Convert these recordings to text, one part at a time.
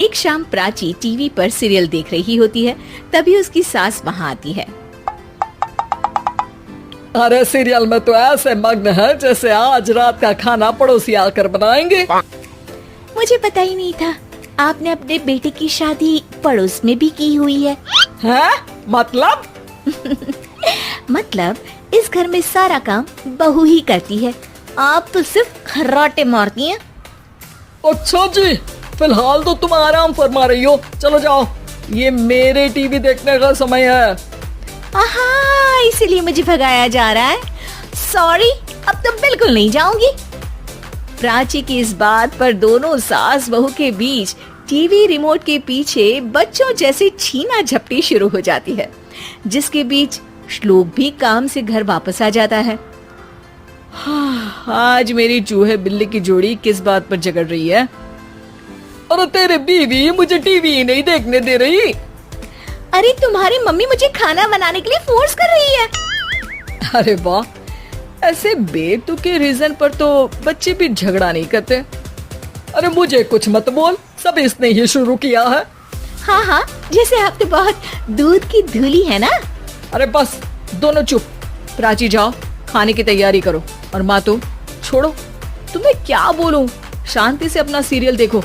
एक शाम प्राची टीवी पर सीरियल देख रही होती है, तभी उसकी सास वहाँ आती है। अरे सीरियल में तो ऐसे मग्न है जैसे आज रात का खाना पड़ोसी आकर बनाएंगे। मुझे पता ही नहीं था आपने अपने बेटे की शादी पड़ोस में भी की हुई है। हैं? मतलब? मतलब इस घर में सारा काम बहू ही करती है, आप तो सिर्फ खर्राटे मारती हैं। अच्छा जी, फिलहाल तो तुम आराम फरमा रही हो, चलो जाओ, ये मेरे टीवी देखने का समय है। आहा, इसीलिए मुझे भगाया जा रहा है। सॉरी, अब तो बिल्कुल नहीं जाऊंगी। प्राची की इस बात पर दोनों सास बहू के बीच टीवी रिमोट के पीछे बच्चों जैसे छीना झपटी शुरू हो जाती है, जिसके बीच श्लोक भी काम से घर वापस आ जाता है। आज मेरी चूहे बिल्ली की जोड़ी किस बात पर झगड़ रही है? अरे तेरे बीवी मुझे टीवी ही नहीं देखने दे रही। अरे तुम्हारी मम्मी मुझे खाना बनाने के लिए फोर्स कर रही है। अरे वाह, ऐसे बेतुके रीजन पर तो बच्चे भी झगड़ा नहीं करते। अरे मुझे कुछ मत बोल, सब इसने ही शुरू किया है। हाँ हाँ, जैसे आप तो बहुत दूध की धूली है ना। अरे बस दोनों चुप। प्राची जाओ, खाने की तैयारी करो। और माँ तुम छोड़ो, तुम्हें क्या बोलूं, शांति से अपना सीरियल देखो,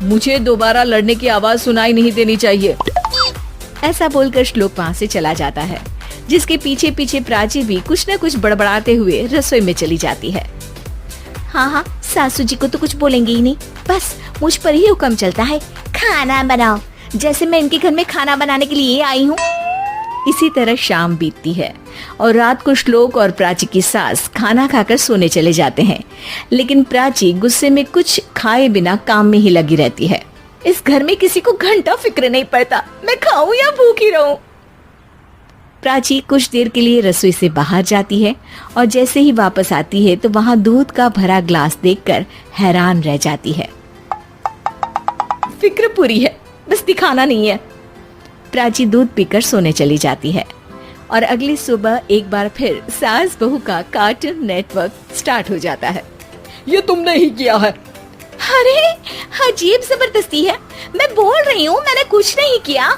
मुझे दोबारा लड़ने की आवाज सुनाई नहीं देनी चाहिए। ऐसा बोलकर श्लोक वहाँ से चला जाता है, जिसके पीछे पीछे प्राची भी कुछ न कुछ बड़बड़ाते हुए रसोई में चली जाती है। हाँ हाँ, सासू जी को तो कुछ बोलेंगे ही नहीं, बस मुझ पर ही हुक्म चलता है, खाना बनाओ, जैसे मैं इनके घर में खाना बनाने के लिए आई हूँ। इसी तरह शाम बीतती है और रात को श्लोक और प्राची की सास खाना खाकर सोने चले जाते हैं, लेकिन प्राची गुस्से में कुछ खाए बिना काम में ही लगी रहती है। इस घर में किसी को घंटा फिक्र नहीं पड़ता, मैं खाऊं या भूखी रहूं। प्राची कुछ देर के लिए रसोई से बाहर जाती है और जैसे ही वापस आती है तो वहां दूध का भरा ग्लास देखकर हैरान रह जाती है। फिक्र पूरी है, बस दिखाना नहीं है। प्राची दूध पीकर सोने चली जाती है और अगली सुबह एक बार फिर सास बहू का कार्टून नेटवर्क स्टार्ट हो जाता है। ये तुमने ही किया है। अरे अजीब जबरदस्ती है, मैं बोल रही हूँ मैंने कुछ नहीं किया।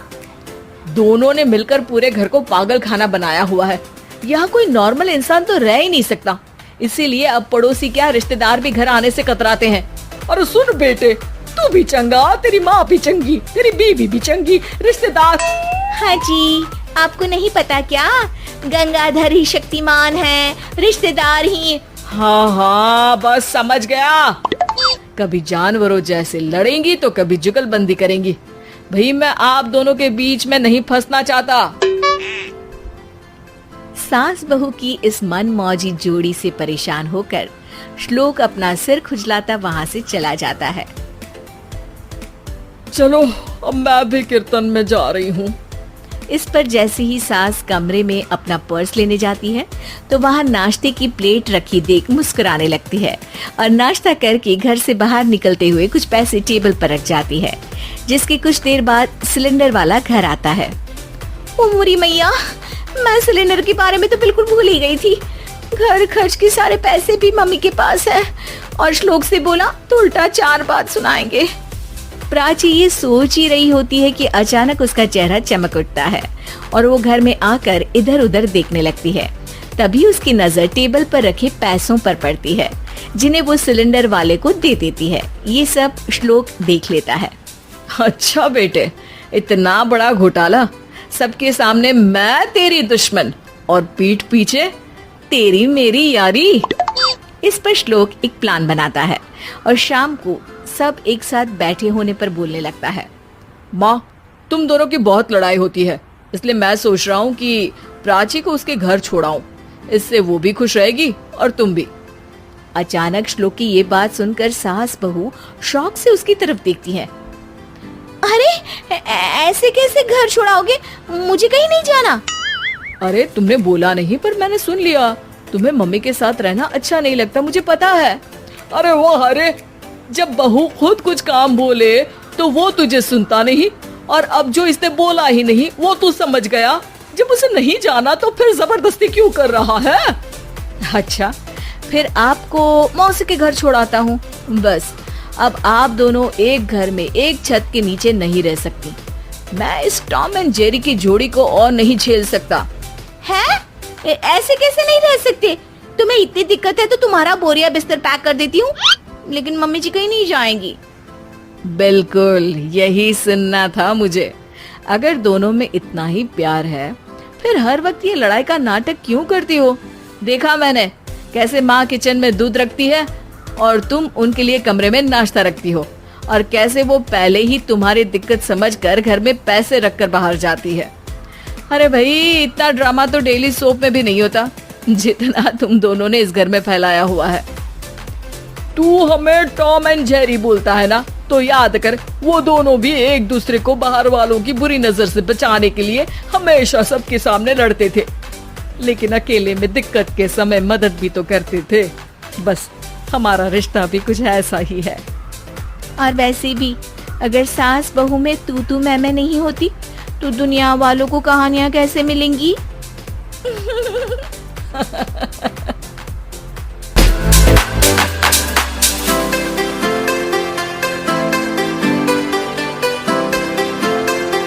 दोनों ने मिलकर पूरे घर को पागल खाना बनाया हुआ है। यहाँ कोई नॉर्मल इंसान तो रह ही नहीं सकता, इसीलिए अब पड़ोसी क्या रिश्तेदार भी घर आने से कतराते हैं। और सुन बेटे, तू भी चंगा, तेरी माँ भी चंगी, तेरी बीवी भी चंगी, रिश्तेदार। हाँ जी, आपको नहीं पता क्या, गंगाधर ही शक्तिमान है, रिश्तेदार ही। हाँ हाँ, बस समझ गया। कभी जानवरों जैसे लड़ेंगी तो कभी जुगलबंदी करेंगी। भाई मैं आप दोनों के बीच में नहीं फंसना चाहता। सास बहू की इस मनमौजी जोड़ी से परेशान होकर श्लोक अपना सिर खुजलाता वहाँ से चला जाता है। चलो अब मैं भी कीर्तन में जा रही हूँ। इस पर जैसे ही सास कमरे में अपना पर्स लेने जाती है तो वहाँ नाश्ते की प्लेट रखी देख मुस्कुराने लगती है और नाश्ता करके घर से बाहर निकलते हुए कुछ पैसे टेबल पर रख जाती है, जिसके कुछ देर बाद सिलेंडर वाला घर आता है। ओ मोरी मैया, मैं सिलेंडर के बारे में तो बिल्कुल भूल ही गई थी। घर खर्च के सारे पैसे भी मम्मी के पास है और श्लोक से बोला तो उल्टा 4 बात सुनाएंगे। प्राची ये सोच ही रही होती है कि अचानक उसका चेहरा चमक उठता है और वो घर में आकर इधर उधर देखने लगती है। तभी उसकी नजर टेबल पर रखे पैसों पर पड़ती है, जिन्हें वो सिलेंडर वाले को दे देती है। ये सब श्लोक देख लेता है। अच्छा बेटे, इतना बड़ा घोटाला, सबके सामने मैं तेरी दुश्मन और पीठ पीछे तेरी मेरी यारी। इस पर श्लोक एक प्लान बनाता है और शाम को सब एक साथ बैठे होने पर बोलने लगता है। माँ, तुम दोनों की बहुत लड़ाई होती है, इसलिए मैं सोच रहा हूँ कि प्राची को उसके घर छोड़ाऊं, इससे वो भी खुश रहेगी और तुम भी। अचानक श्लोक की ये बात सुनकर सास बहू शौक से उसकी तरफ देखती है। अरे ऐसे कैसे घर छोड़ाओगे, मुझे कहीं नहीं जाना। अरे तुमने बोला नहीं पर मैंने सुन लिया, तुम्हें मम्मी के साथ रहना अच्छा नहीं लगता, मुझे पता है। अरे वाह, अरे जब बहू खुद कुछ काम बोले तो वो तुझे सुनता नहीं, और अब जो इसने बोला ही नहीं वो तू समझ गया। जब उसे नहीं जाना तो फिर जबरदस्ती क्यों कर रहा है? अच्छा, फिर आपको मौसी के घर छोड़ाता हूँ, बस अब आप दोनों एक घर में एक छत के नीचे नहीं रह सकती। मैं इस टॉम एंड जेरी की जोड़ी को और नहीं झेल सकता। है? ऐसे कैसे नहीं रह सकते? तुम्हें इतनी दिक्कत है तो तुम्हारा बोरिया बिस्तर पैक कर देती हूँ, लेकिन मम्मी जी कहीं नहीं जाएंगी। बिल्कुल यही सुनना था मुझे। अगर दोनों में इतना ही प्यार है फिर हर वक्त ये लड़ाई का नाटक क्यों करती हो? देखा मैंने कैसे माँ किचन में दूध रखती है और तुम उनके लिए कमरे में नाश्ता रखती हो, और कैसे वो पहले ही तुम्हारी दिक्कत समझकर घर में पैसे रखकर बाहर जाती है। अरे भाई, इतना ड्रामा तो डेली सोप में भी नहीं होता जितना तुम दोनों ने इस घर में फैलाया हुआ है। तू हमें टॉम एंड जेरी बोलता है ना, तो याद कर वो दोनों भी एक दूसरे को बाहर वालों की बुरी नजर से बचाने के लिए हमेशा सबके सामने लड़ते थे, लेकिन अकेले में दिक्कत के समय मदद भी तो करते थे। बस हमारा रिश्ता भी कुछ ऐसा ही है। और वैसे भी अगर सास बहू में तू मैं नहीं होती तो दुनिया वालों को कहानियां कैसे मिलेंगी?